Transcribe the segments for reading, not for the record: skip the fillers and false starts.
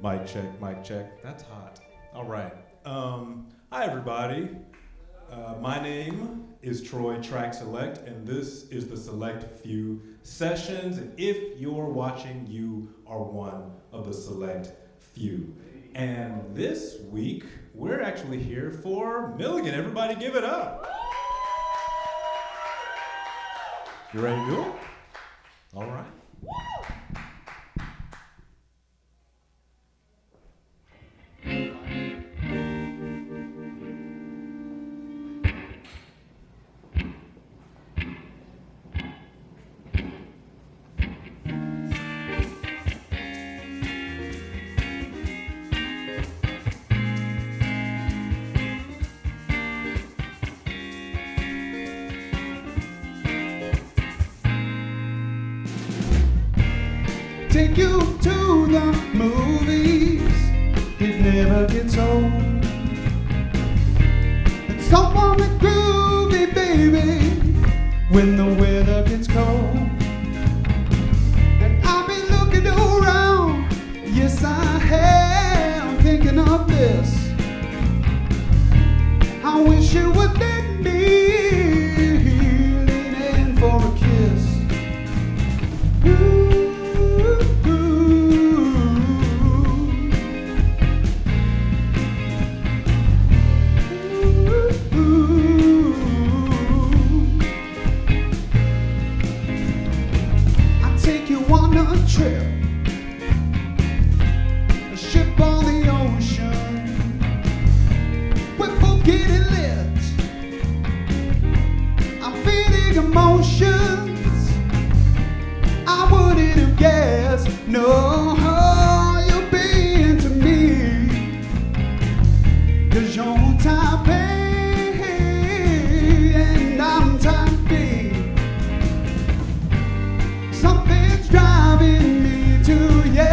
Mic check. That's hot. All right. Hi, everybody. My name is Troy Track Select, and this is the Select Few Sessions. And if you're watching, you are one of the Select Few. And this week, we're actually here for Milligan. Everybody give it up. You ready to do it? All right. Take you to the movies, it never gets old. And someone that groovy, baby, when the weather gets cold. And I've been looking around, yes I have, thinking of this. I wish you would let me lean in for a kiss. Ooh. Trip, a ship on the ocean, we're both getting lit. I'm feeling emotions I wouldn't have guessed. No, you'll be into me, 'cause you're type A and I'm type B. Something's driving me to yeah.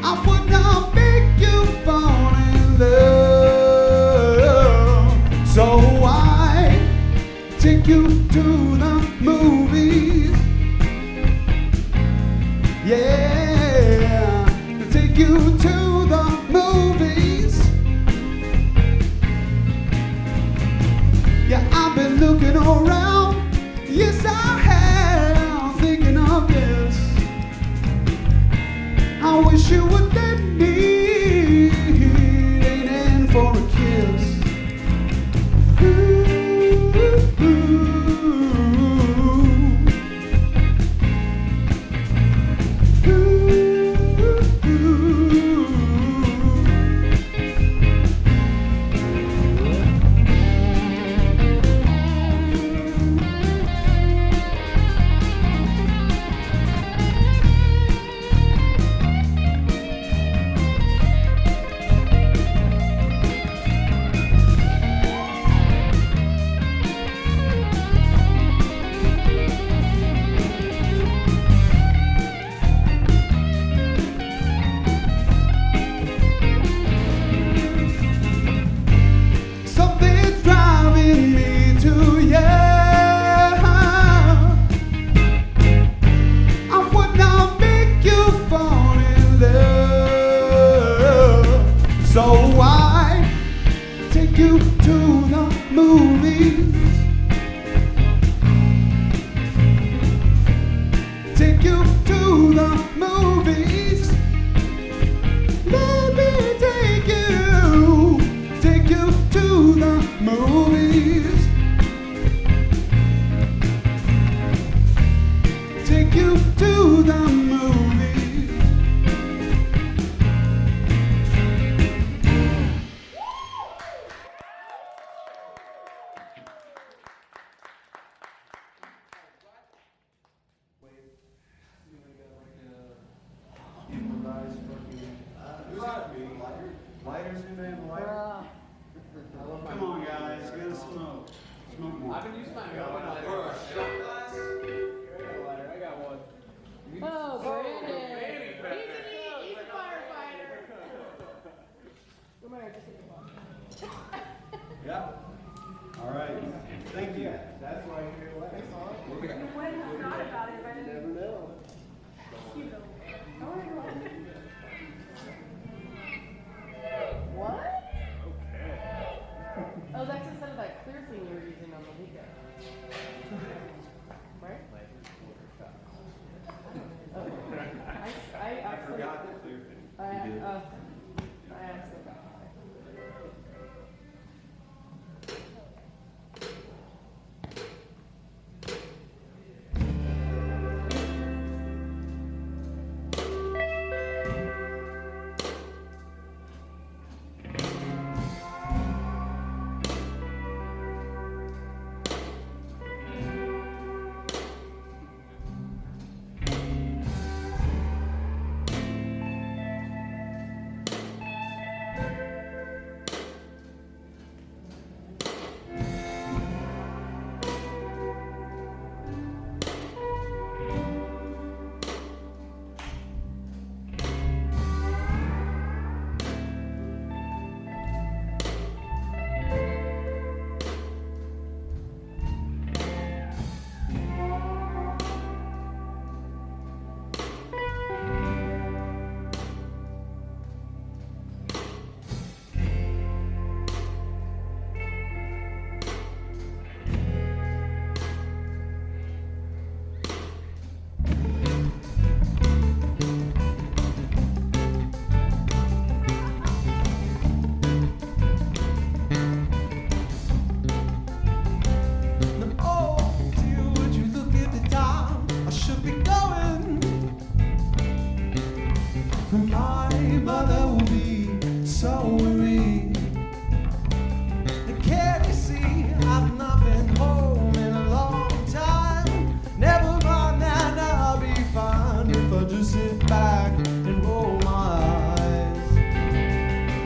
I would not make you fall in love, so I take you to the movies. Yeah, take you to the movies. Yeah, I've been looking around. Yes, I have, thinking of this. I wish you would let me lean in for a kiss. Ooh.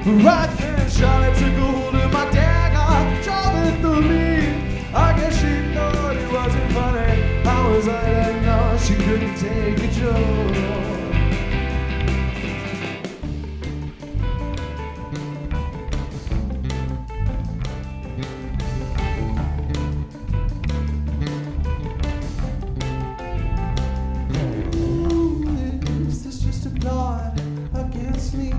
Right then, Charlotte took a hold of my dagger, drove it through me. I guess she thought it wasn't funny. How was I to know she couldn't take a joke? Is this just a plot against me?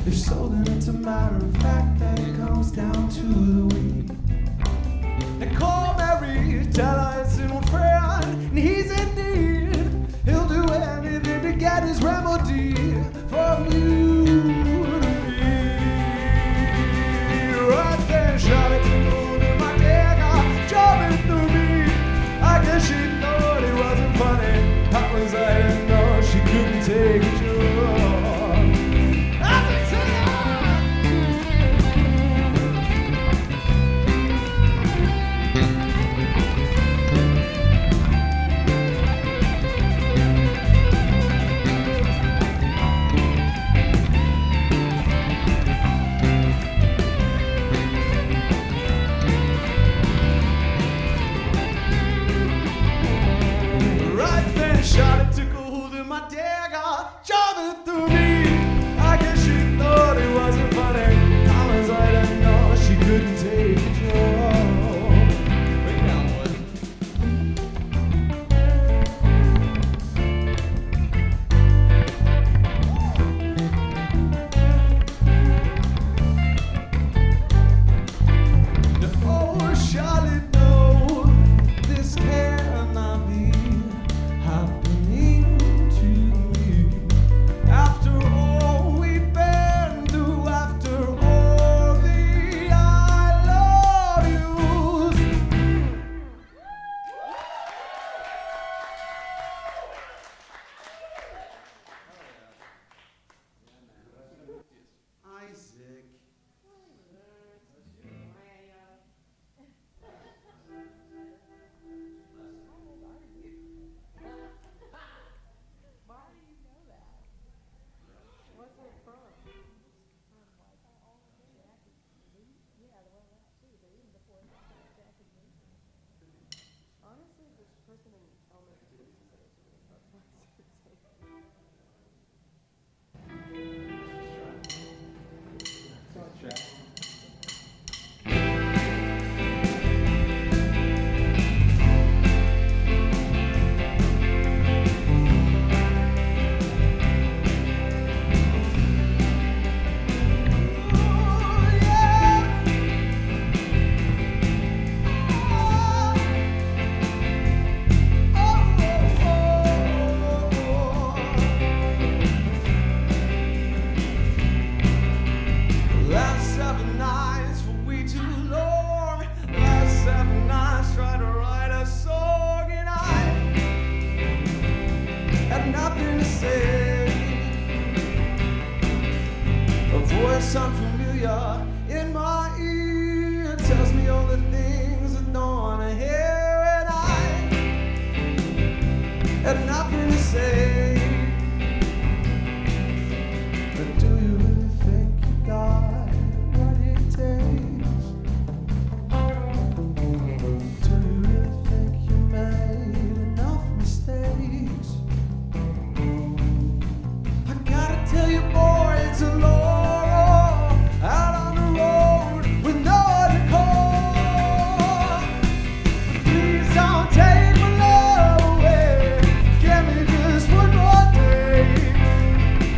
If so, then it's a matter of fact that it comes down to the weed. And call Mary, tell her it's an old friend, and he's in need. He'll do anything to get his remedy from you to me. Right then, Charlotte took hold of my dagger, drove it through me. I guess she thought it wasn't funny. How was I to know she couldn't take a joke? Charlotte took a hold of my dagger, drove it through me. I guess she thought it wasn't funny. How was I to know she couldn't take a joke? Bring down one. Oh, Charlotte, no, this cannot be happening to me. After all we've been through, after all the I love yous. Isaac. Last 7 nights were way too long. Last 7 nights tried to write a song, and I had nothing to say. A voice unfamiliar in my ear tells me all the things I don't wanna hear, and I had nothing to say. But do you really think you got what it takes? Do you really think you made enough mistakes? I gotta tell you, boy, it's a long out on the road with no one to call. Please don't take my love away. Give me just one more day.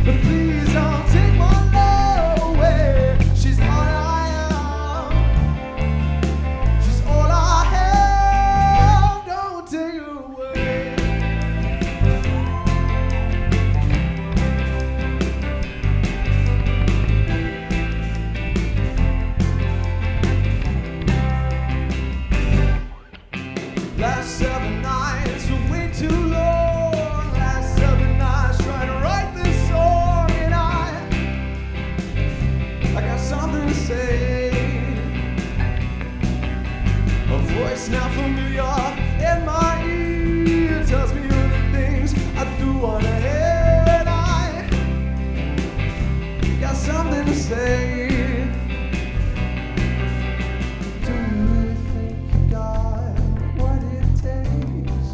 But please don't take my love away. She's all I am. She's all I have. Don't take her away. Last 7 nights were way too long. Last 7 nights trying to write this song, and I got something to say. A voice now familiar in my ear tells me all the things I do wanna hear, and I say, do you really think you got what it takes?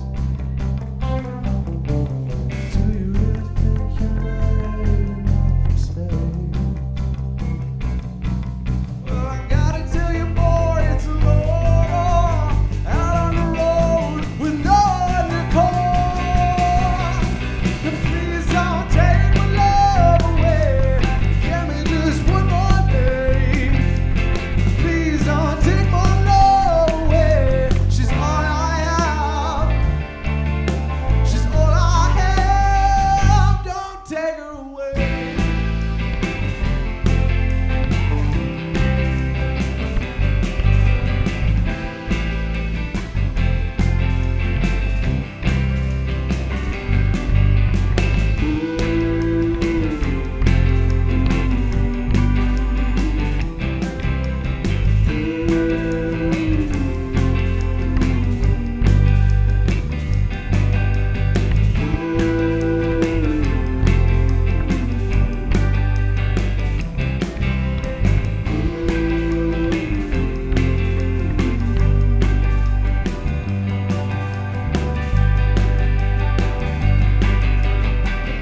Do you really think you're ready enough to stay? Well, I gotta tell you, boy, it's a law out on the road with no one to call. But please don't take my love away. Give me just one more day. Please don't take my love away. She's all I have. She's all I have. Don't take her away.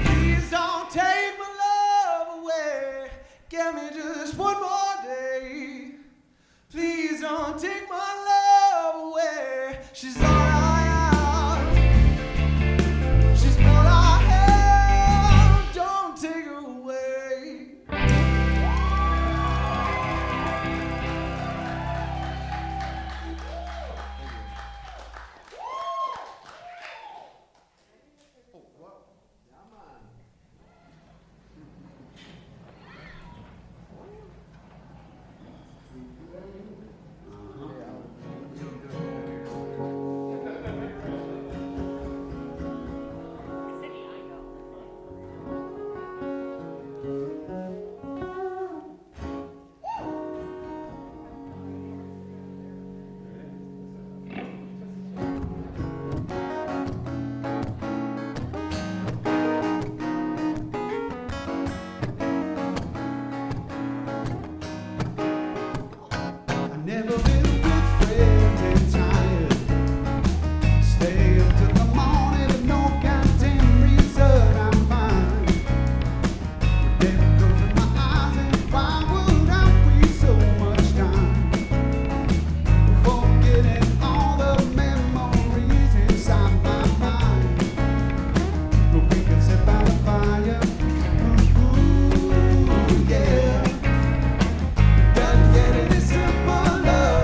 Please don't take my love away. Give me just one more day. Please don't take my love away. She's all I have. She's all I have. Don't take her away. I never been with friends and tired. Stay up till the morning with no goddamn reason. I'm fine. The devil goes in my eyes, and why would I waste so much time forgetting all the memories inside my mind? But we can sit by the fire. Ooh, yeah. Doesn't get any simpler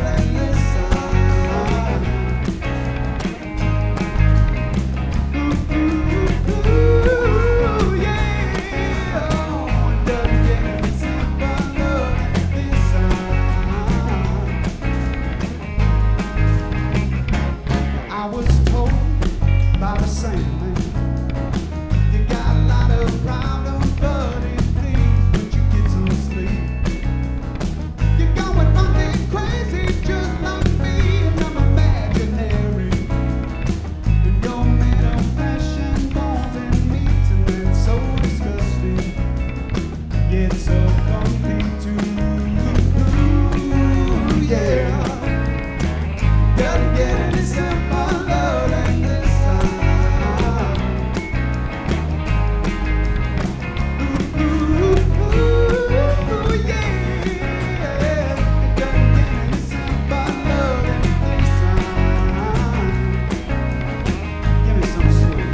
than this side. Ooh, yeah. Oh, doesn't get any simpler than this side. I was told by the same man, you got a lot of problems, buddy, please, would you get some sleep? You're going funky crazy just like me, and I'm imaginary. And you're made of flesh and bones and meat, and that's so disgusting. Yet so complete too. Yeah. Doesn't get any simpler than this time. Ooh, yeah. It doesn't get any simpler than this time. Give me some sweet.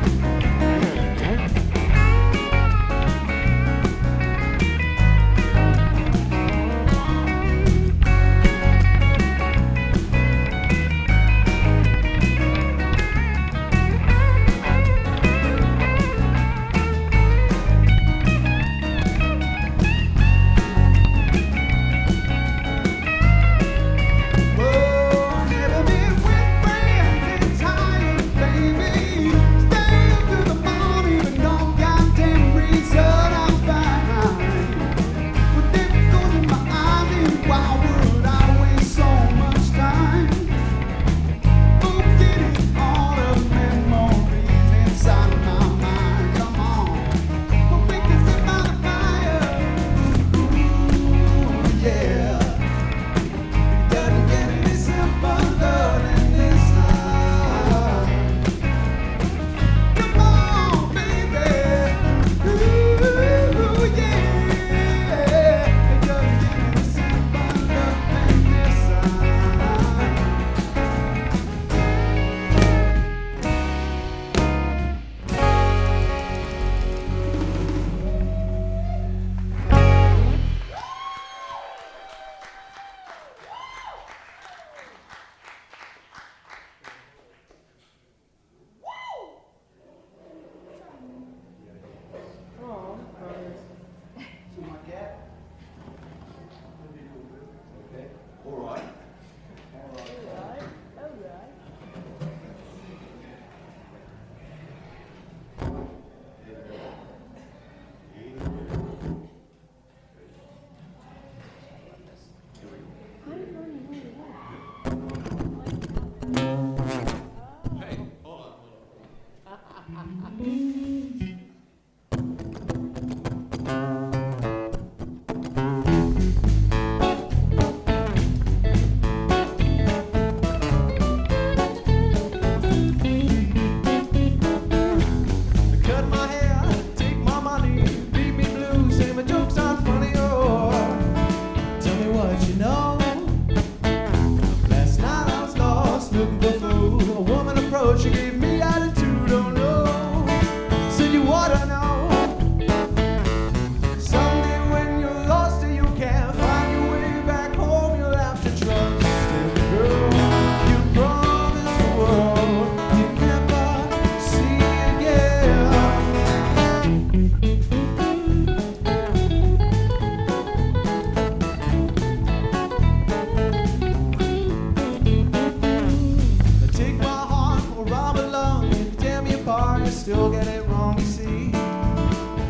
still get it wrong, you see.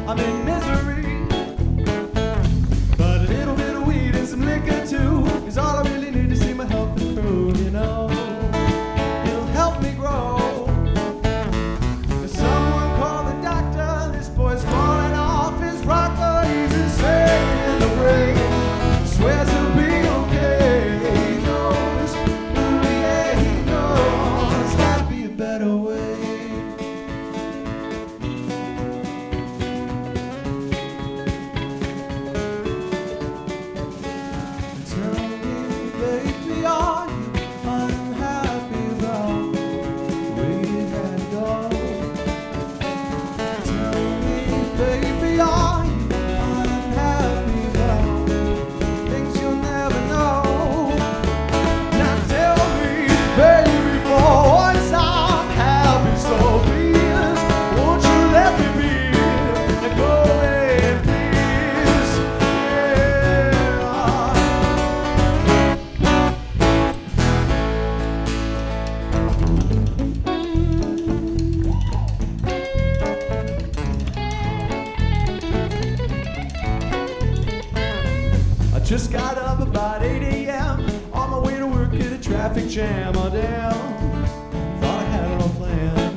I'm in misery, but a little bit of weed and some liquor too is all I really need to see my health improve, you know. It'll help me grow. Someone call the doctor, this boy's falling off his rocker, he's insane in the brain, swears he'll be okay, he knows, ooh yeah, he knows, there's gotta be a better way. Tell me, baby, are you unhappy about the way you had to go? Tell me, baby, are you unhappy about things you'll never know? Now tell me, baby, for once I'm happy, so please, won't you let me be and go away, please? Yeah. I just got up about 8 a.m. on my way to work in a traffic jam. Oh damn, thought I had it all planned.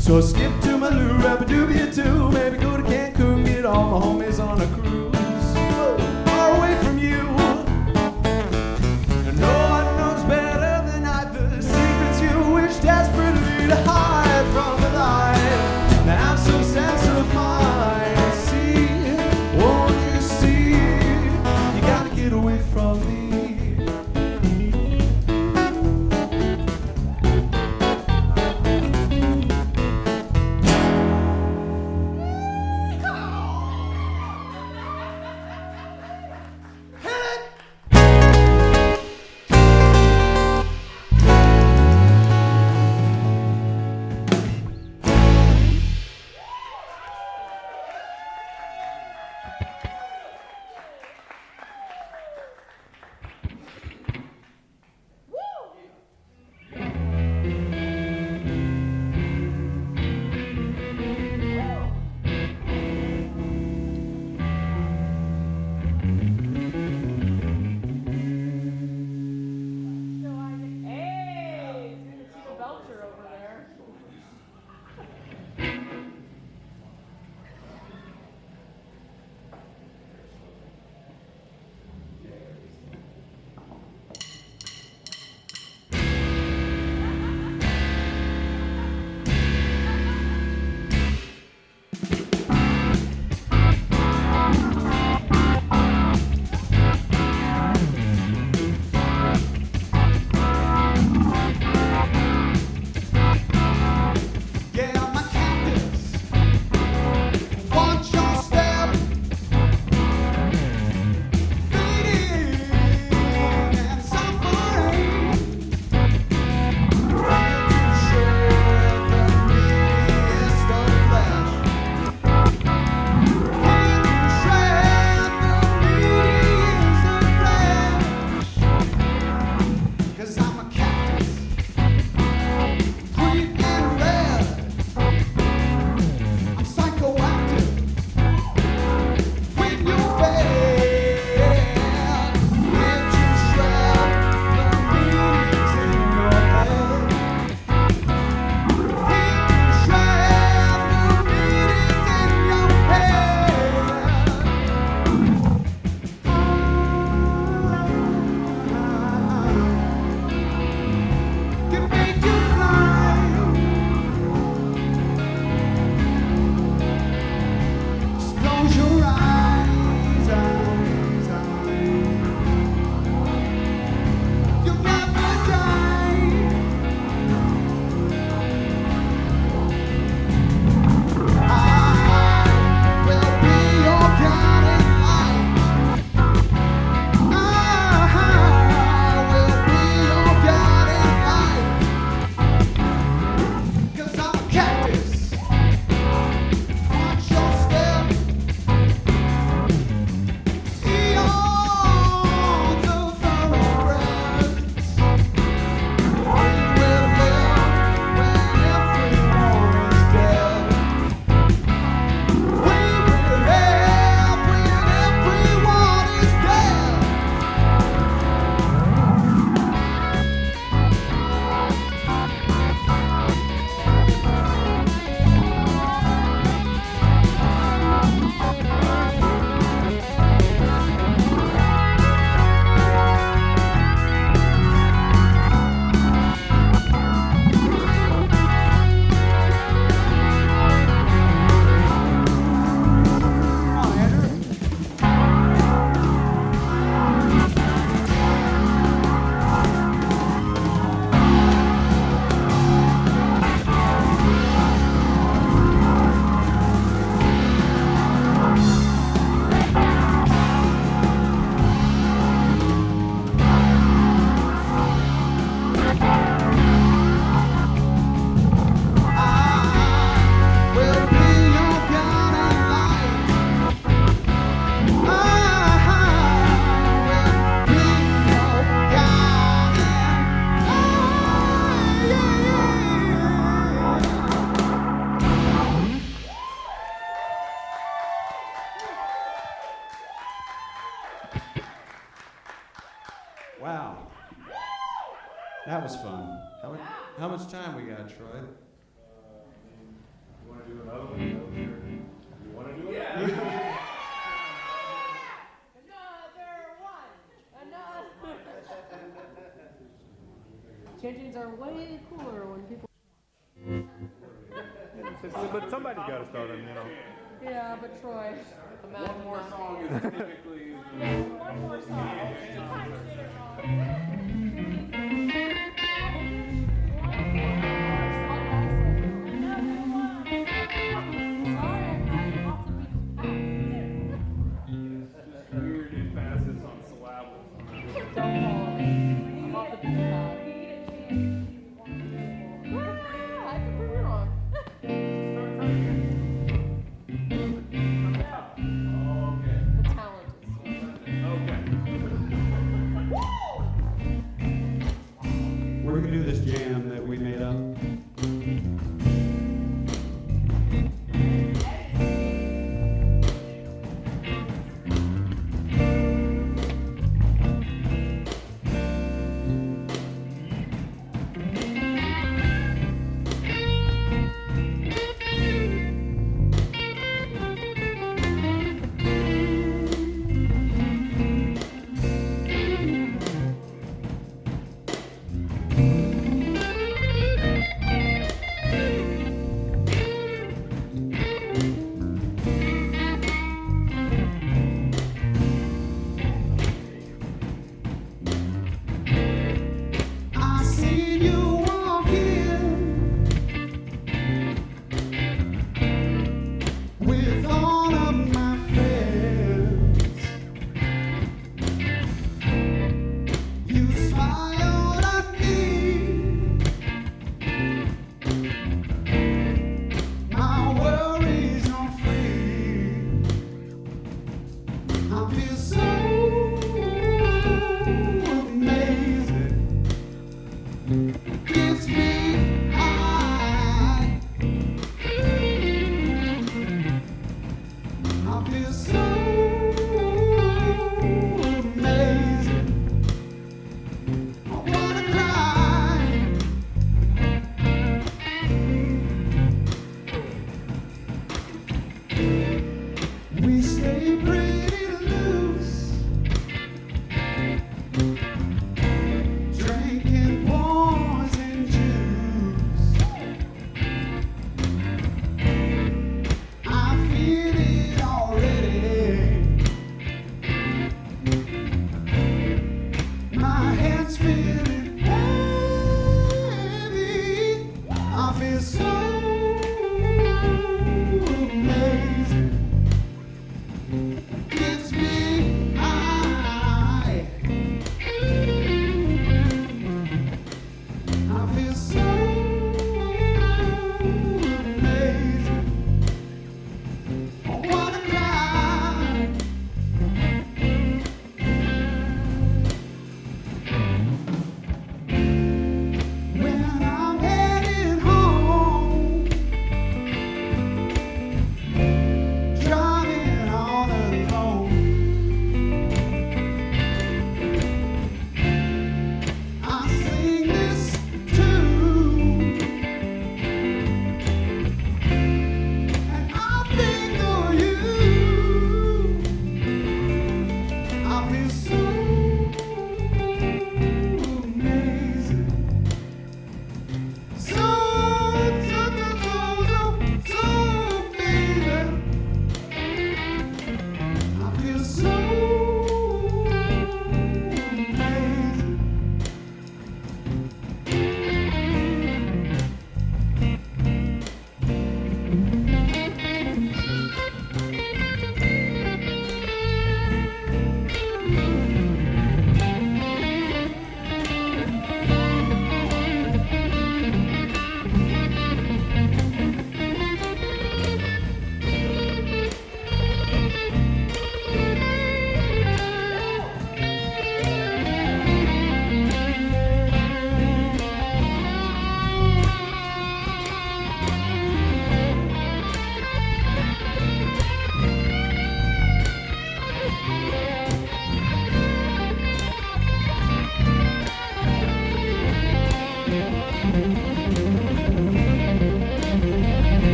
So I skipped to my Lou Rapadubia too. Maybe go to Cancun, get all my homies on a cruise. Far away from you. And no one knows better than I the secrets you wish desperately to hide from the light. Now have some sense of mind. See, won't you see? You gotta get away from me. was fun. How much time we got, Troy? You want to do another one? You want to do it? Yeah. Change-ins are way cooler when people. But somebody's got to start them, Yeah, but Troy. One more song is typically. One more song. Weird emphasis on syllables. Don't follow me. I'm off the beaten path. I can prove you wrong. The talent is. We're gonna do this jam that we made up. To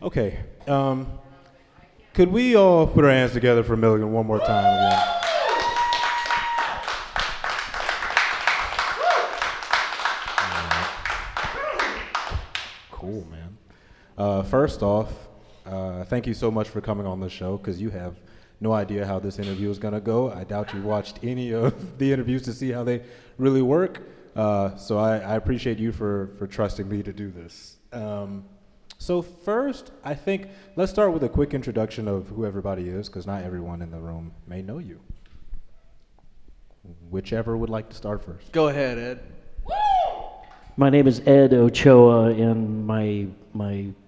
Okay. Could we all put our hands together for Milligan one more time again? Cool, man. First off, thank you so much for coming on the show, because you have no idea how this interview is going to go. I doubt you've watched any of the interviews to see how they really work. So I appreciate you for trusting me to do this. So first, I think let's start with a quick introduction of who everybody is, because not everyone in the room may know you. Whichever would like to start first. Go ahead, Ed. My name is Ed Ochoa, and my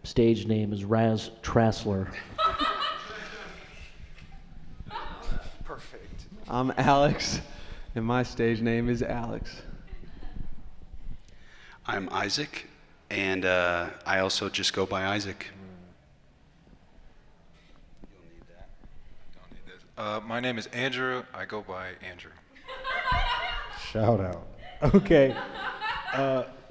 stage name is Raz Trassler. Perfect. I'm Alex, and my stage name is Alex. I'm Isaac, and I also just go by Isaac. You'll need that. Don't need this. My name is Andrew. I go by Andrew. Shout out. Okay.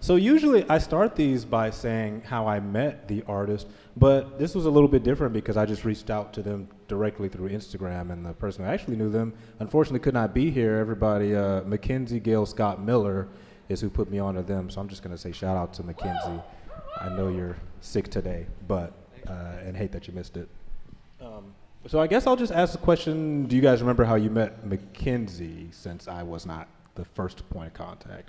So usually I start these by saying how I met the artist, but this was a little bit different because I just reached out to them directly through Instagram, and the person who actually knew them unfortunately could not be here. Everybody, Mackenzie Gail Scott Miller is who put me onto them, so I'm just going to say shout out to Mackenzie. I know you're sick today, but and hate that you missed it. So I guess I'll just ask the question, do you guys remember how you met Mackenzie, since I was not the first point of contact?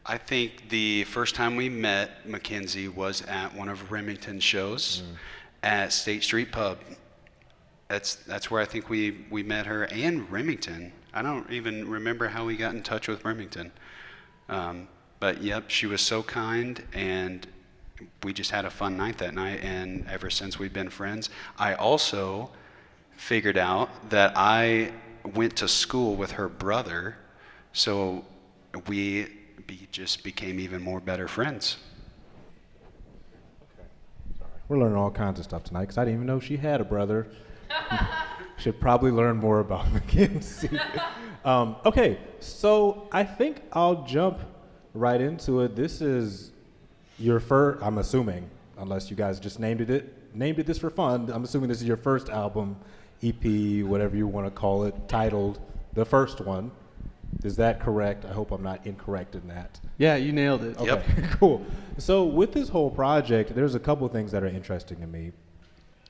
I think the first time we met Mackenzie was at one of Remington's shows at State Street Pub. That's where I think we met her and Remington. I don't even remember how we got in touch with Remington. But yep, she was so kind, and we just had a fun night that night, and ever since we've been friends. I also figured out that I went to school with her brother, so we just became even more better friends. We're learning all kinds of stuff tonight, because I didn't even know she had a brother. Should probably learn more about Mackenzie. Okay, so I think I'll jump right into it. This is your first, I'm assuming, unless you guys just named it this for fun. I'm assuming this is your first album, EP, whatever you want to call it, titled The First One. Is that correct? I hope I'm not incorrect in that. Yeah, you nailed it. Okay, Yep. cool. So with this whole project, there's a couple of things that are interesting to me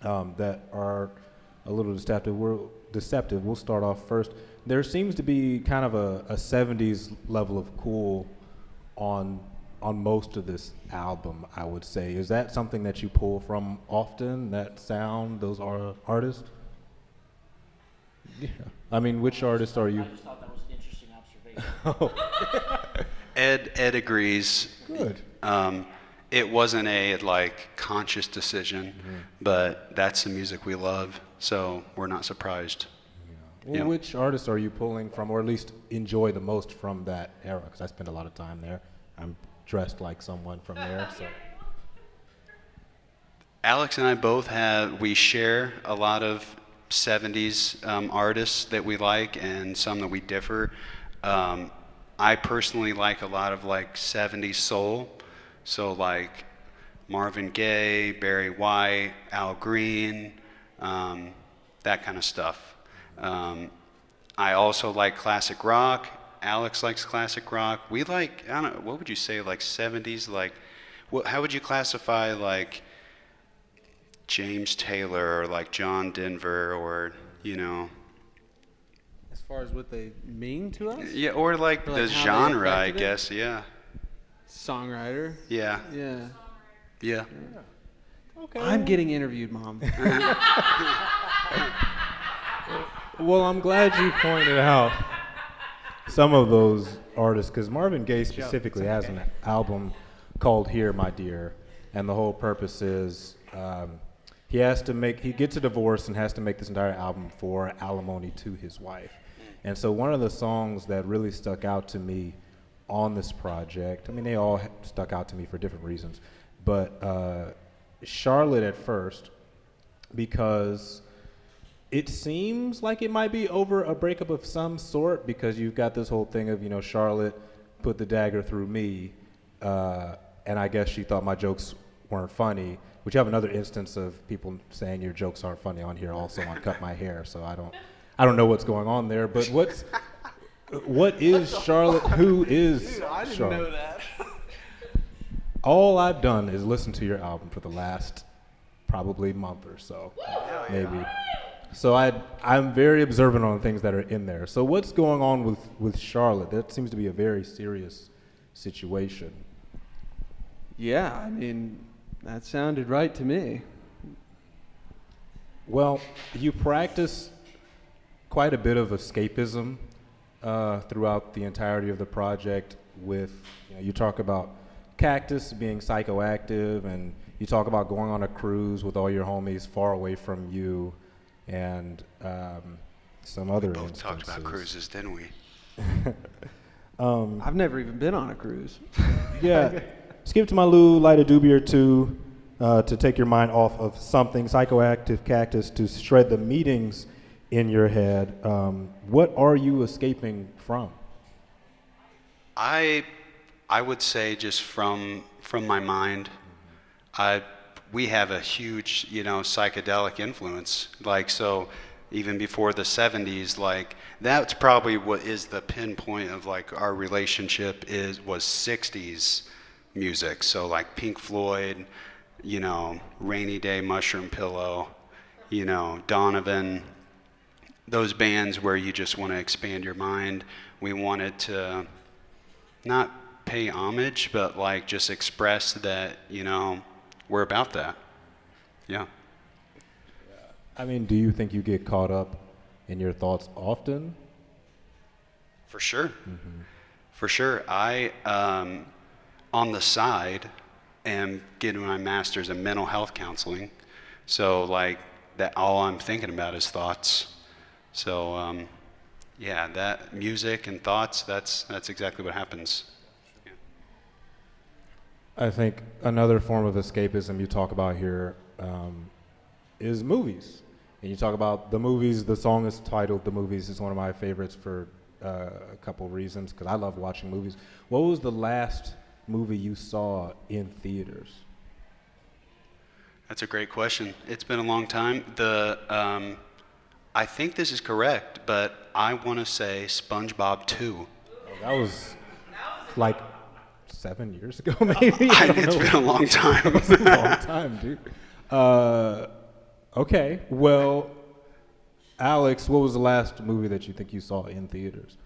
that are a little deceptive. We'll start off first. There seems to be kind of a 70s level of cool on most of this album, I would say. Is that something that you pull from often, that sound, those artists? Yeah. I mean, which artist are you? I just thought that was an interesting observation. Ed agrees. Good. It wasn't a conscious decision, but that's the music we love, so we're not surprised. Well, Yeah. which artists are you pulling from, or at least enjoy the most from that era? Because I spent a lot of time there. I'm dressed like someone from there, so. Alex and I we share a lot of 70s artists that we like, and some that we differ. I personally like a lot of 70s soul, so Marvin Gaye, Barry White, Al Green, that kind of stuff. I also like classic rock. Alex likes classic rock. We I don't know, what would you say, 70s? How would you classify James Taylor or John Denver, or As far as what they mean to us? yeah, or the how they genre, I affected it? guess. Yeah, Songwriter. yeah, Yeah. yeah. Okay. I'm getting interviewed, Mom. Well, I'm glad you pointed out some of those artists, because Marvin Gaye specifically has an album called Here, My Dear, and the whole purpose is he gets a divorce and has to make this entire album for alimony to his wife. And so one of the songs that really stuck out to me on this project, I mean, they all stuck out to me for different reasons, but Charlotte at first, because it seems like it might be over a breakup of some sort, because you've got this whole thing of, Charlotte put the dagger through me, and I guess she thought my jokes weren't funny. But you have another instance of people saying your jokes aren't funny on here, also on Cut My Hair. So I don't know what's going on there. But what is Charlotte? Who is I didn't Charlotte? know that. All I've done is listen to your album for the last probably month or so, maybe. So I'm very observant on things that are in there. So what's going on with Charlotte? That seems to be a very serious situation. Yeah, I mean, that sounded right to me. Well, you practice quite a bit of escapism throughout the entirety of the project. You talk about Cactus being psychoactive, and you talk about going on a cruise with all your homies far away from you, and some other Both instances. talked about cruises, didn't we? I've never even been on a cruise. Yeah. Skip to my Lou, light a doobie or two to take your mind off of something. Psychoactive Cactus to shred the meetings in your head. What are you escaping from? I would say just from my mind. We have a huge, psychedelic influence. Like, so even before the 70s, like, that's probably what is the pinpoint of, like, our relationship was 60s music. So, like, Pink Floyd, Rainy Day, Mushroom Pillow, Donovan, those bands where you just want to expand your mind. We wanted to not pay homage, but, like, just express that, we're about that. Yeah. I mean, do you think you get caught up in your thoughts often? For sure. Mm-hmm. For sure. I, on the side, am getting my master's in mental health counseling. So, like, that all I'm thinking about is thoughts. So, yeah, that music and thoughts, that's exactly what happens. I think another form of escapism you talk about here is movies. And you talk about the movies. The song is titled "The Movies." It's one of my favorites for a couple reasons, because I love watching movies. What was the last movie you saw in theaters? That's a great question. It's been a long time. I think this is correct, but I want to say SpongeBob 2. That was like 7 years ago, maybe. It's been a long time. It's a long time, dude. Okay, well, Alex, what was the last movie that you think you saw in theaters?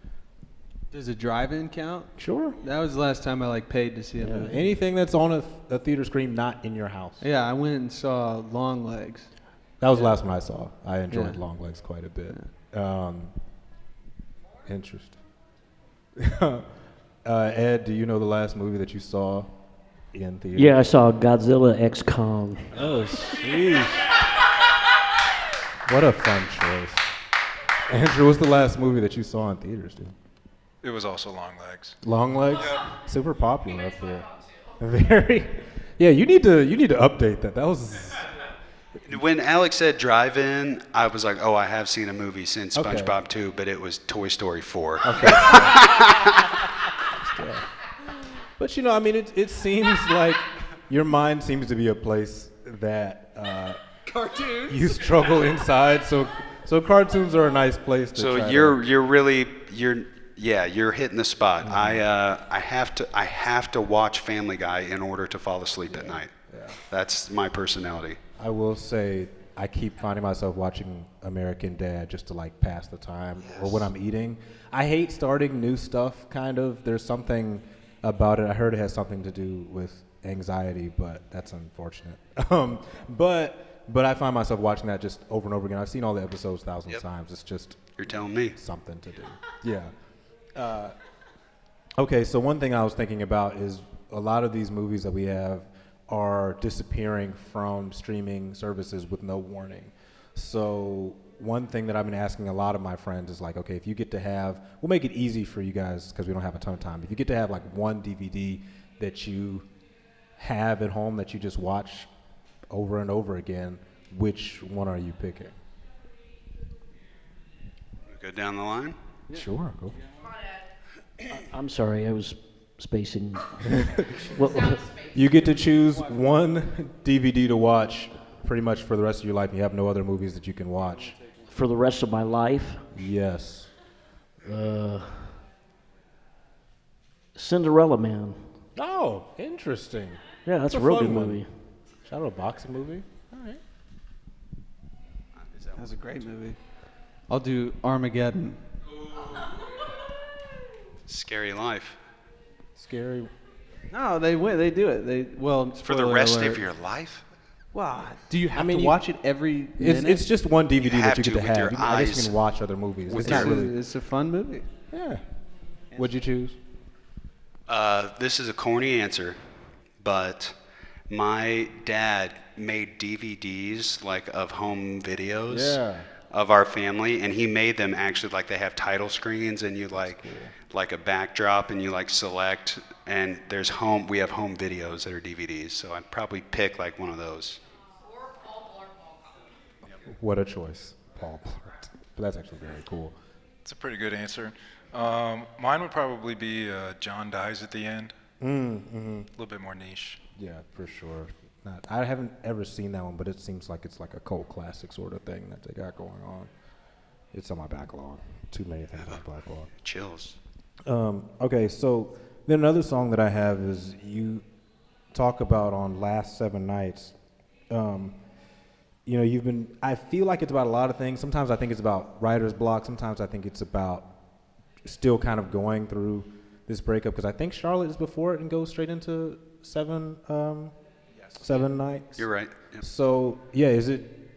Does a drive-in count? Sure. That was the last time I paid to see a movie. Anything that's on a theater screen, not in your house. Yeah, I went and saw Long Legs. That was the last one I saw. I enjoyed Long Legs quite a bit. Interesting. Ed, do you know the last movie that you saw in theaters? Yeah, I saw Godzilla X Kong. Oh, jeez. What a fun choice. Andrew, what's the last movie that you saw in theaters, dude? It was also Long Legs. Long Legs? Super popular up there. Very. Yeah, you need to update that. That was. When Alex said drive-in, I was like, oh, I have seen a movie since Okay. SpongeBob 2, but it was Toy Story 4. Okay. But I mean, it seems like your mind seems to be a place that Cartoons? you struggle inside. So cartoons are a nice place to. So try you're hitting the spot. Mm-hmm. I have to watch Family Guy in order to fall asleep at night. Yeah. That's my personality. I will say I keep finding myself watching American Dad just to like pass the time, or when I'm eating. I hate starting new stuff. Kind of. There's something about it. I heard it has something to do with anxiety, but that's unfortunate. But I find myself watching that just over and over again. I've seen all the episodes thousands of times. It's just You're telling me. something to do. Yeah. Okay, so one thing I was thinking about is a lot of these movies that we have are disappearing from streaming services with no warning. So one thing that I've been asking a lot of my friends is like, okay, if you get to have, we'll make it easy for you guys because we don't have a ton of time. If you get to have like one DVD that you have at home that you just watch over and over again, which one are you picking? Go down the line. Sure, go. I'm sorry, I was spacing. Well, You get to choose one DVD to watch pretty much for the rest of your life. You have no other movies that you can watch. for the rest of my life, Yes. Cinderella Man. Oh, interesting. Yeah, that's It's a real fun good one. movie. Shout out a boxing movie. All right. That's a great movie. I'll do Armageddon. Scary life. Scary. No, they win. They do it. For the spoiler rest alert. of your life? Wow. Do you have mean, to you- watch it every minute? It's just one DVD You that have you get to to with have. your I guess you eyes. can watch other movies. With It's not your- really. It's a fun movie. Yeah. What'd you choose? This is a corny answer, but my dad made DVDs like of home videos Yeah. of our family, and he made them actually like they have title screens, and you like a backdrop, and you like select, and we have home videos that are DVDs, so I'd probably pick like one of those. What a choice, Paul Blart. But that's actually very cool. It's a pretty good answer. Mine would probably be John Dies at the End. Mm-hmm. A little bit more niche. Yeah, for sure. I haven't ever seen that one, but it seems like it's like a cult classic sort of thing that they got going on. It's on my backlog. Too many things on my backlog. Chills. Okay, so then another song that I have is you talk about on Last 7 Nights. I feel like it's about a lot of things. Sometimes I think it's about writer's block. Sometimes I think it's about still kind of going through this breakup, because I think Charlotte is before it and goes straight into 7 Nights. You're right. Yep. So, yeah, is it,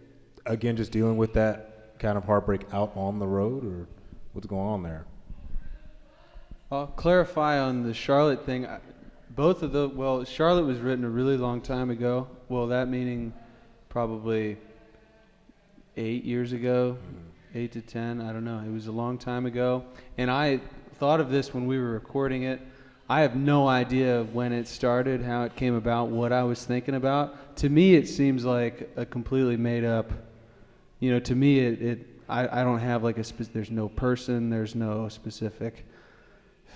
again, just dealing with that kind of heartbreak out on the road, or what's going on there? I'll clarify on the Charlotte thing. Charlotte was written a really long time ago. Well, that meaning probably 8 years ago, 8 to 10, I don't know. It was a long time ago. And I thought of this when we were recording it. I have no idea when it started, how it came about, what I was thinking about. To me, it seems like a completely made up, to me, I don't have like there's no person, there's no specific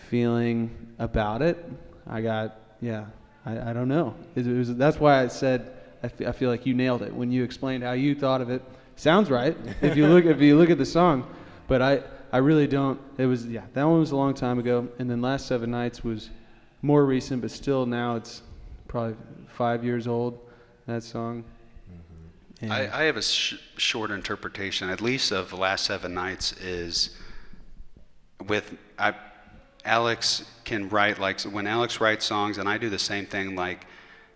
feeling about it. I don't know. That's why I said I feel like you nailed it when you explained how you thought of it. Sounds right if you look at the song, but I really don't. That one was a long time ago, and then Last 7 Nights was more recent, but still now it's probably 5 years old. That song. Mm-hmm. I have a short interpretation, at least of Last 7 Nights, is Alex can write, like when Alex writes songs, and I do the same thing, like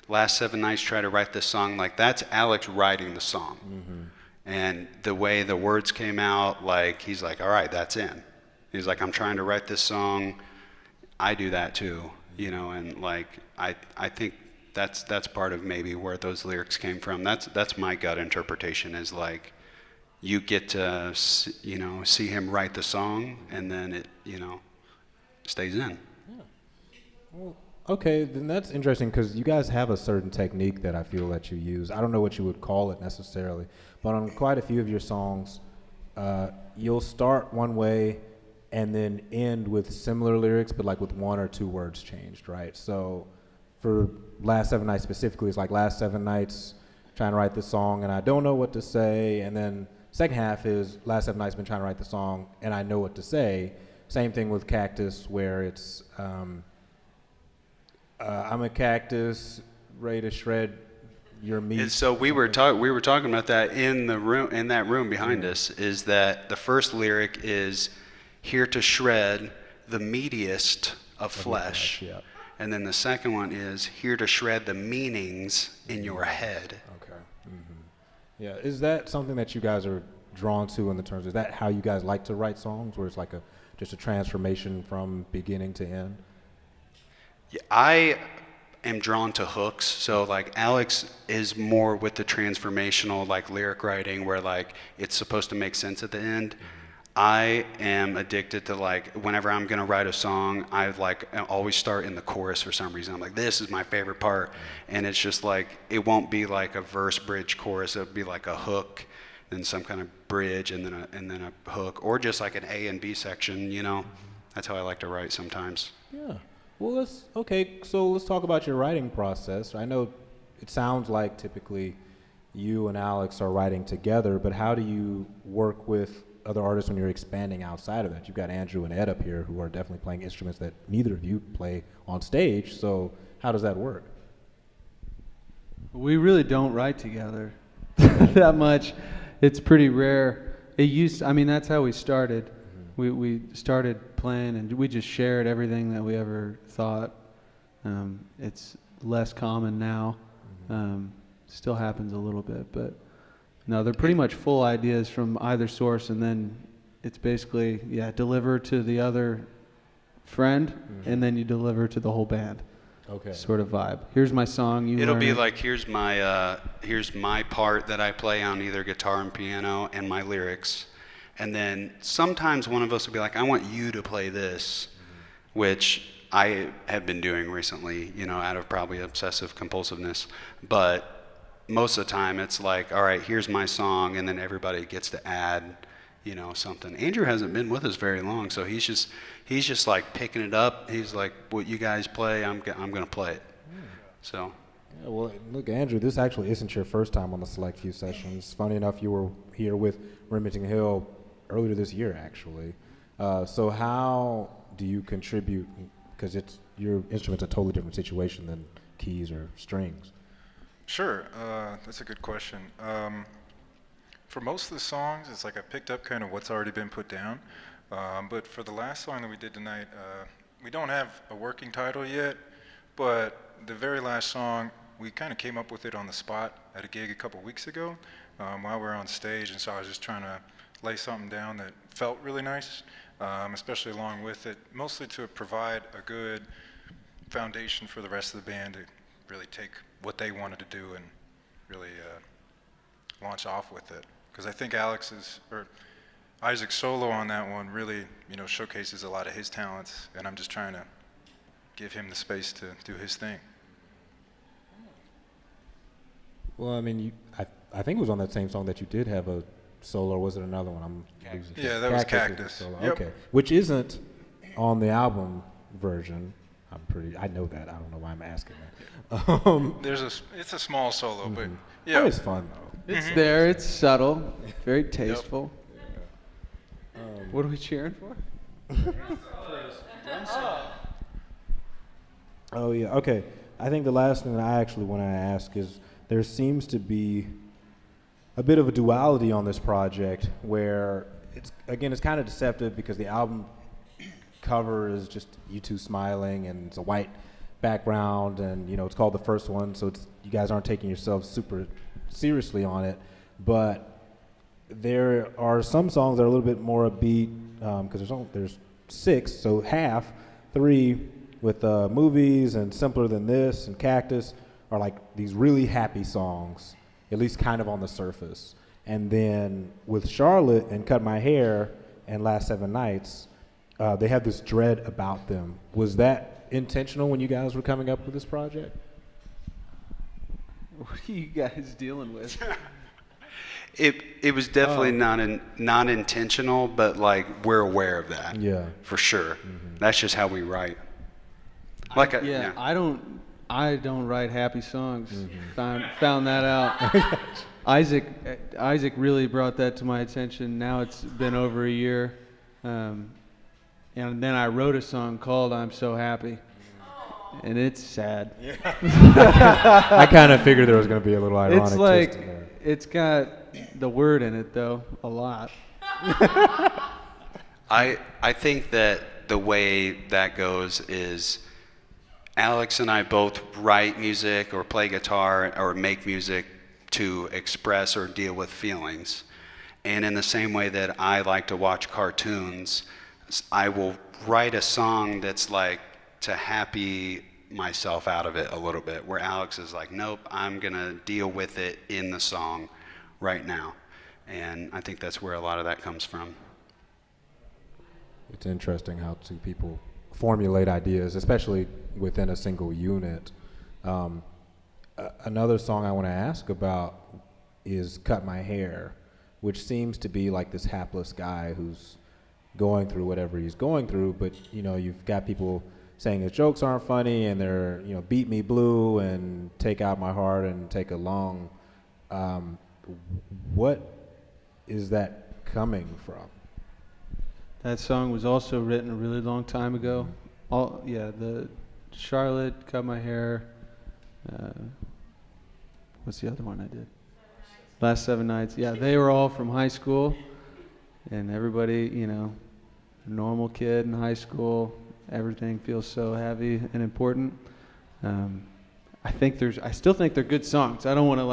Last 7 Nights try to write this song, like that's Alex writing the song. Mm-hmm. And the way the words came out, like he's like, all right, that's in. He's like, I'm trying to write this song. I do that too, and like I think that's part of maybe where those lyrics came from. That's my gut interpretation, is like you get to see him write the song, and then it stays in. Yeah. Well, okay, then that's interesting, because you guys have a certain technique that I feel that you use. I don't know what you would call it necessarily, but on quite a few of your songs, you'll start one way and then end with similar lyrics, but like with 1 or 2 words changed, right? So for Last 7 Nights specifically, it's like Last 7 Nights trying to write the song and I don't know what to say, and then second half is Last 7 Nights been trying to write the song and I know what to say. Same thing with Cactus, where it's I'm a cactus ready to shred your meat. And so we were talking about that in that room behind us, is that the first lyric is here to shred the meatiest of flesh. Yeah. And then the second one is here to shred the meanings in your head. Okay. Mm-hmm. Yeah. Is that something that you guys are drawn to in the terms? Is that how you guys like to write songs, where it's like just a transformation from beginning to end? Yeah, I am drawn to hooks. So like Alex is more with the transformational like lyric writing, where like it's supposed to make sense at the end. I am addicted to, like, whenever I'm gonna write a song, I always start in the chorus for some reason. I'm like, this is my favorite part, and it's just like it won't be like a verse, bridge, chorus. It'll be like a hook, then some kind of bridge, and then a hook, or just like an A and B section. That's how I like to write sometimes. Yeah. Well, let's talk about your writing process. I know it sounds like typically you and Alex are writing together, but how do you work with other artists when you're expanding outside of that? You've got Andrew and Ed up here who are definitely playing instruments that neither of you play on stage, so how does that work? We really don't write together that much. It's pretty rare. That's how we started. We started playing and we just shared everything that we ever thought. It's less common now. Still happens a little bit, but no, they're pretty much full ideas from either source, and then it's basically, deliver to the other friend, and then you deliver to the whole band. Okay. Sort of vibe. Here's my song. It'll be like, here's my part that I play on either guitar and piano and my lyrics. And then sometimes one of us will be like, I want you to play this, which I have been doing recently, out of probably obsessive compulsiveness. But most of the time it's like, all right, here's my song, and then everybody gets to add, something. Andrew hasn't been with us very long, so he's just like picking it up. He's like, what you guys play, I'm gonna play it. So. Yeah, well, look, Andrew, this actually isn't your first time on the Select Few Sessions. Funny enough, you were here with Remington Hill earlier this year, actually. So how do you contribute? Because your instrument's a totally different situation than keys or strings. Sure, that's a good question. For most of the songs, it's like I picked up kind of what's already been put down. But for the last song that we did tonight, we don't have a working title yet, but the very last song, we kind of came up with it on the spot at a gig a couple weeks ago while we were on stage, and so I was just trying to lay something down that felt really nice, especially along with it, mostly to provide a good foundation for the rest of the band to really take what they wanted to do and really launch off with it. Because I think Isaac's solo on that one really, showcases a lot of his talents, and I'm just trying to give him the space to do his thing. Well, I think it was on that same song that you did have a solo, or was it another one? Yeah, that was Cactus. Yep. Okay, which isn't on the album version. I know that. I don't know why I'm asking that. It's a small solo, but yeah, it's fun though. It's there. It's subtle, very tasteful. What are we cheering for? Oh yeah. Okay. I think the last thing that I actually want to ask is there seems to be a bit of a duality on this project where it's kind of deceptive because the album cover is just you two smiling and it's a white background and it's called The First One, so you guys aren't taking yourselves super seriously on it, but there are some songs that are a little bit more upbeat because there's 6, so half 3 with Movies and Simpler Than This and Cactus are like these really happy songs, at least kind of on the surface. And then with Charlotte and Cut My Hair and Last 7 Nights, they have this dread about them. Was that intentional when you guys were coming up with this project? What are you guys dealing with? It was definitely not intentional, but like we're aware of that. Yeah, for sure. Mm-hmm. That's just how we write. I don't write happy songs. Mm-hmm. Found that out. Isaac really brought that to my attention. Now it's been over a year, and then I wrote a song called "I'm So Happy," and it's sad. Yeah. I kind of figured there was going to be a little ironic it's like, twist in there. It's got the word in it though, a lot. I think that the way that goes is Alex and I both write music or play guitar or make music to express or deal with feelings. And in the same way that I like to watch cartoons, I will write a song that's like to happy myself out of it a little bit, where Alex is like, nope, I'm going to deal with it in the song right now. And I think that's where a lot of that comes from. It's interesting how two people formulate ideas, especially within a single unit. Another song I want to ask about is Cut My Hair, which seems to be like this hapless guy who's going through whatever he's going through, but you've got people saying his jokes aren't funny and they're, beat me blue and take out my heart and take a long. What is that coming from? That song was also written a really long time ago. The Charlotte, Cut My Hair. What's the other one I did? Last 7 Nights. Yeah, they were all from high school, and everybody, normal kid in high school. Everything feels so heavy and important. I still think they're good songs. I don't want to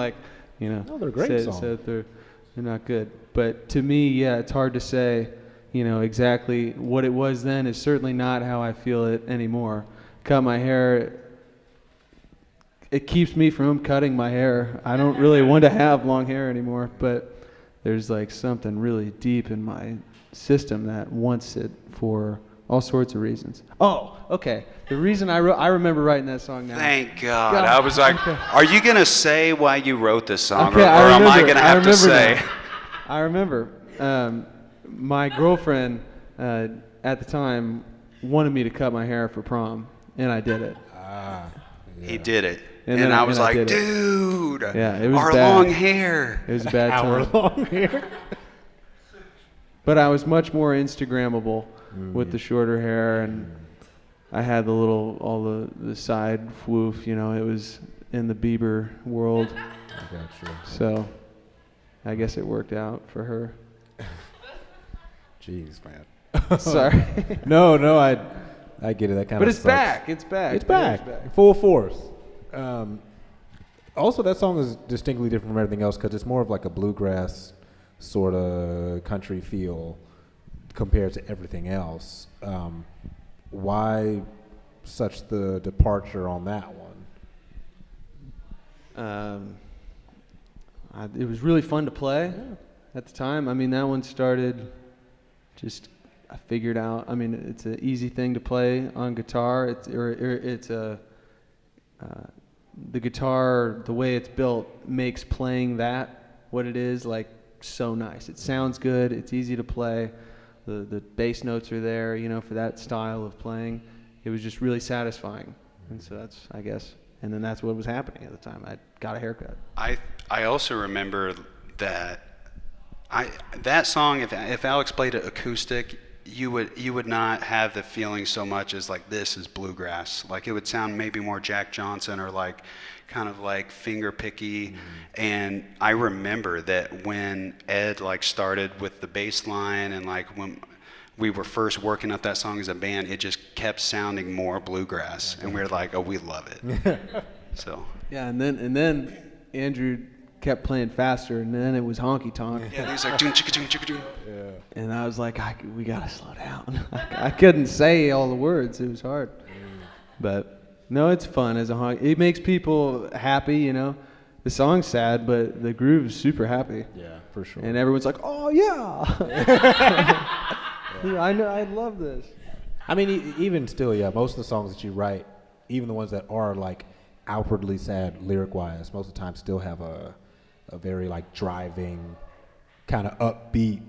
No, they're great songs. say that they're not good. But to me, yeah, it's hard to say, exactly what it was then is certainly not how I feel it anymore. Cut My Hair, it keeps me from cutting my hair. I don't really want to have long hair anymore, but there's something really deep in my system that wants it for all sorts of reasons. Oh, okay. The reason I remember writing that song now. Thank God. I was like, are you going to say why you wrote this song? Okay, or am I going to have to remember say? now. I remember. My girlfriend at the time wanted me to cut my hair for prom, and I did it. He did it. And And then I was like, did it. dude, Yeah, it was our bad. long hair. It was a bad time. Long hair. But I was much more Instagrammable with the shorter hair, and I had all the side woof, it was in the Bieber world. I got you. So I guess it worked out for her. Jeez, man. Sorry. No, I get it. That kind of. But it's sucks. back. It's back. It's back. Full force. Also, that song is distinctly different from everything else because it's more of like a bluegrass sort of country feel compared to everything else. Why such the departure on that one? It was really fun to play at the time. I mean, that one started I figured out, it's an easy thing to play on guitar. The guitar, the way it's built, makes playing that what it is, so nice. It sounds good. It's easy to play. The bass notes are there, for that style of playing. It was just really satisfying. And so that's, I guess, and then that's what was happening at the time. I got a haircut. I also remember that that song, if Alex played it acoustic, you would not have the feeling so much as this is bluegrass. It would sound maybe more Jack Johnson or kind of finger picky. And I remember that when Ed started with the bass line and when we were first working up that song as a band, it just kept sounding more bluegrass, and we were like, oh, we love it. So yeah, and then Andrew kept playing faster, and then it was honky tonk. yeah, he was like doom chicka doom chicka doom. Yeah. And I was like, we gotta slow down. I couldn't say all the words. It was hard. But no, it's fun as a honky. It makes people happy, The song's sad, but the groove is super happy. Yeah, for sure. And everyone's like, oh yeah. Yeah, I know. I love this. Even still, most of the songs that you write, even the ones that are outwardly sad lyric-wise, most of the time still have a very driving, kind of upbeat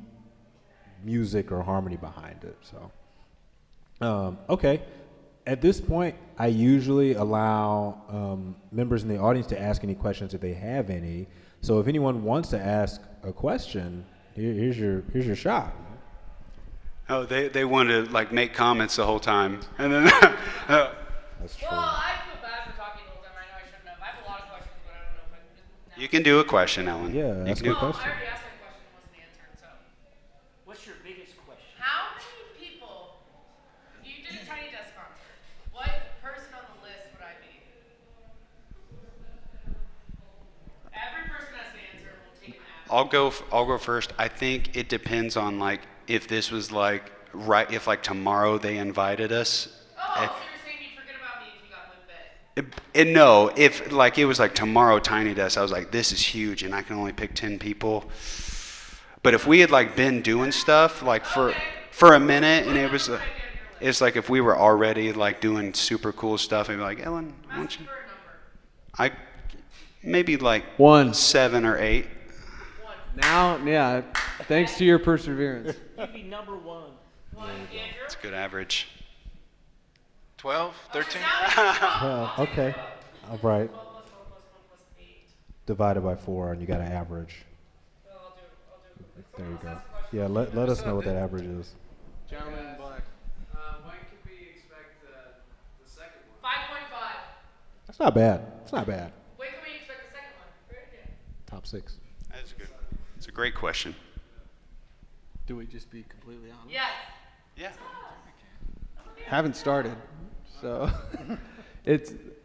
music or harmony behind it. So, okay. At this point, I usually allow members in the audience to ask any questions if they have any. So if anyone wants to ask a question, here's your shot. Oh, they wanted to make comments the whole time, and then That's true. Well, I feel bad for talking the whole time. I know I shouldn't have. I have a lot of questions, but I don't know if I can just. you can do a question, Ellen. Yeah, You that's can a do- good I question. already asked my question and wasn't answered, so. What's your biggest question? How many people, if you did a Tiny Desk concert, what person on the list would I be? Every person has to answer, and we'll take an app. I'll go first. I think it depends on if this was if tomorrow they invited us. Oh, so you're saying you'd forget about me if you got Limp Bizkit? And no, if it was tomorrow Tiny Desk, I was like, this is huge, and I can only pick 10 people. But if we had been doing stuff for a minute, and it's if we were already doing super cool stuff, I'd be like, Ellen, why I'm don't asking you? for a number. Maybe 1. 7 or 8. Now, yeah, thanks to your perseverance. You'd be number one. One, Andrew? It's a good average. 12, 13? Okay. All right. Divided by 4, and you got an average. There you go. Yeah, let us know what that average is. Gentleman in black. When can we expect the second one? 5.5. That's not bad. It's not bad. When can we expect the second one? Top 6. That's good. It's a great question. Do we just be completely honest? Yes. Yeah. Haven't started, so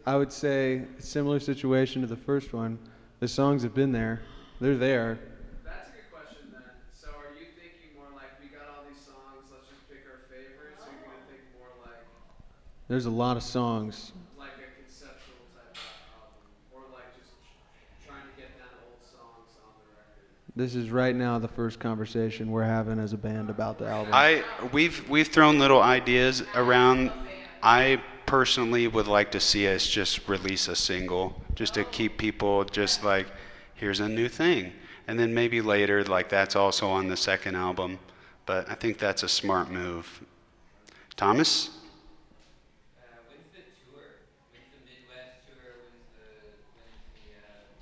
I would say a similar situation to the first one. The songs have been there. They're there. That's a good question then. So are you thinking more like we got all these songs, let's just pick our favorites, or are you going to think more like There's a lot of songs. like a conceptual type of album, or like just trying to get down old songs on the record? This is right now the first conversation we're having as a band about the album. We've thrown little ideas around. I personally would like to see us just release a single, just to keep people just like, here's a new thing, and then maybe later like that's also on the second album. But I think that's a smart move. Thomas? When's the tour? When's the Midwest tour? Do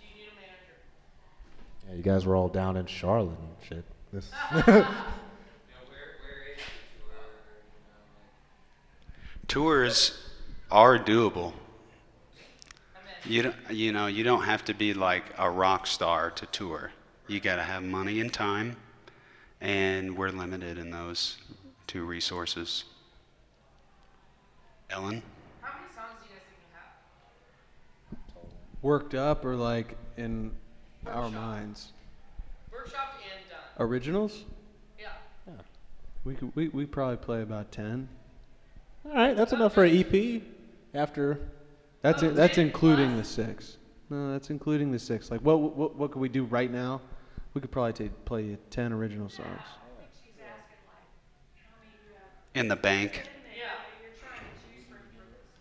you need a manager? Yeah, you guys were all down in Charlotte and shit. This. where is the tour? Tours are doable. You don't have to be like a rock star to tour. You got to have money and time, and we're limited in those two resources. Ellen? How many songs do you guys think you have? Worked up or like in our minds? Workshopped and done. Originals? Yeah. We probably play about 10. All right, that's enough for an EP. After. That's including the 6. No, that's including the 6. Like what could we do right now? We could probably play 10 original songs. In the bank? Yeah.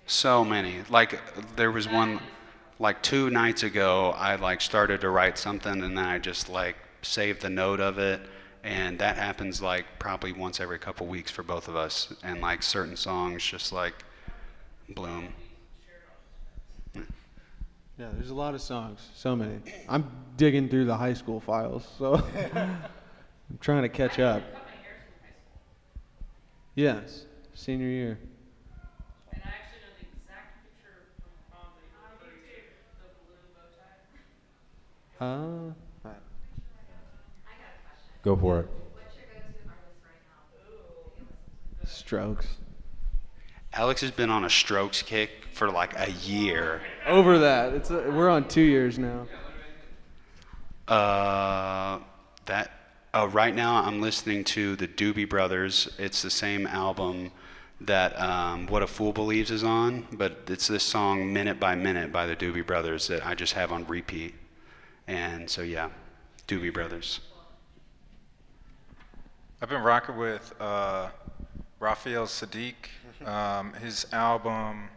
So many. Like there was one, like 2 nights ago, I like started to write something and then I just like saved the note of it, and that happens like probably once every couple weeks for both of us, and like certain songs just like bloom. Yeah, there's a lot of songs. So many. I'm digging through the high school files, so I'm trying to catch up. Yes, senior year. And I actually know the exact picture from prom that you were wearing, the blue bow tie. Go for it. Strokes. Alex has been on a Strokes kick for like a year. Over that, we're on 2 years now. Right now I'm listening to the Doobie Brothers. It's the same album that What a Fool Believes is on, but it's this song Minute by Minute by the Doobie Brothers that I just have on repeat. And so yeah, Doobie Brothers. I've been rocking with Raphael Sadiq. His album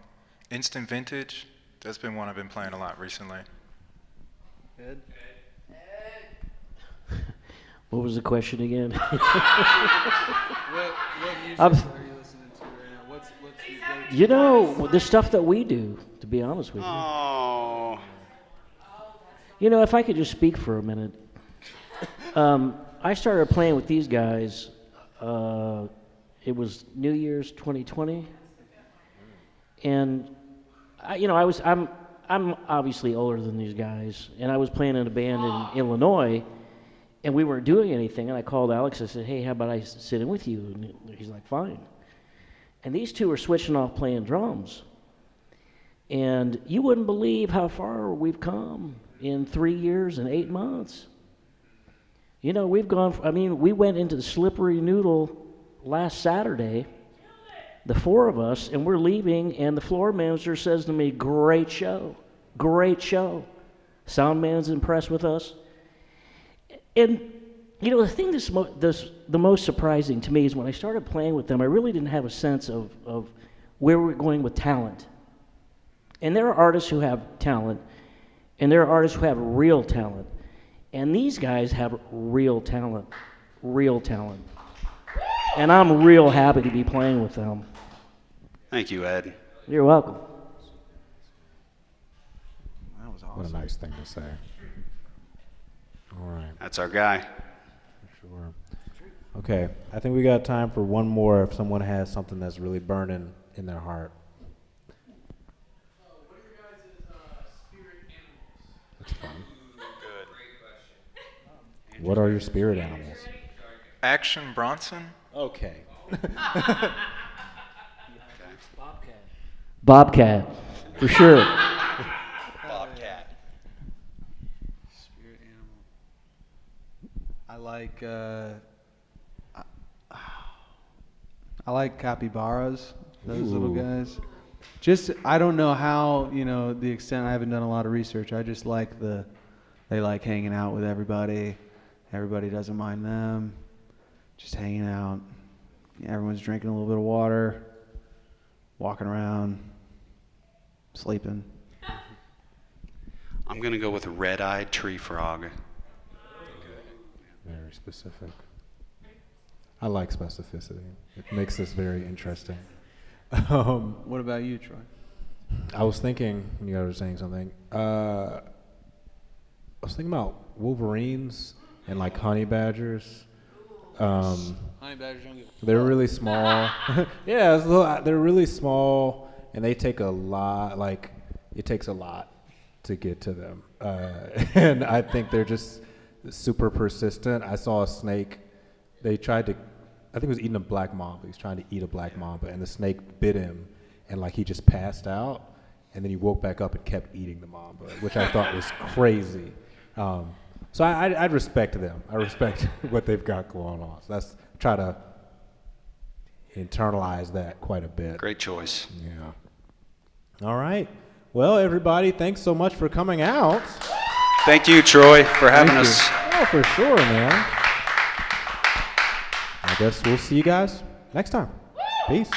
Instant Vintage, that's been one I've been playing a lot recently. Ed? What was the question again? What music are you listening to right now? What's You know, the stuff that we do, to be honest with you. Oh. You know, if I could just speak for a minute. I started playing with these guys, it was New Year's 2020. And, I'm obviously older than these guys, and I was playing in a band in Illinois, and we weren't doing anything, and I called Alex, I said, hey, how about I sit in with you? And he's like, fine. And these two are switching off playing drums. And you wouldn't believe how far we've come in 3 years and 8 months. You know, we went into the Slippery Noodle last Saturday, the 4 of us, and we're leaving, and the floor manager says to me, great show. Sound man's impressed with us. And, you know, the thing that's the most surprising to me is when I started playing with them, I really didn't have a sense of where we're going with talent. And there are artists who have talent, and there are artists who have real talent. And these guys have real talent. And I'm real happy to be playing with them. Thank you, Ed. You're welcome. That was awesome. What a nice thing to say. All right. That's our guy. Sure. Okay, I think we got time for one more if someone has something that's really burning in their heart. What are your guys' spirit animals? That's fun. Good. What are your spirit animals? Action Bronson? Okay. Bobcat, for sure. Bobcat. Spirit animal. I like capybaras, those little Ooh. guys. Just, I don't know how, the extent, I haven't done a lot of research. I just like they like hanging out with everybody. Everybody doesn't mind them. Just hanging out. Everyone's drinking a little bit of water, walking around, sleeping. I'm going to go with a red-eyed tree frog. Very specific. I like specificity. It makes this very interesting. What about you, Troy? I was thinking, when you guys were saying something, I was thinking about wolverines and like honey badgers. Honey badgers don't give a They're really small. Yeah, they're really small, and they take a lot. Like, it takes a lot to get to them, and I think they're just super persistent. I saw a snake. They tried to, I think it was eating a black mamba. He was trying to eat a black mamba, and the snake bit him, and like he just passed out, and then he woke back up and kept eating the mamba, which I thought was crazy. So I'd respect them. I respect what they've got going on. So that's try to internalize that quite a bit. Great choice. Yeah. All right. Well, everybody, thanks so much for coming out. Thank you, Troy, for having us. Oh, for sure, man. I guess we'll see you guys next time. Peace.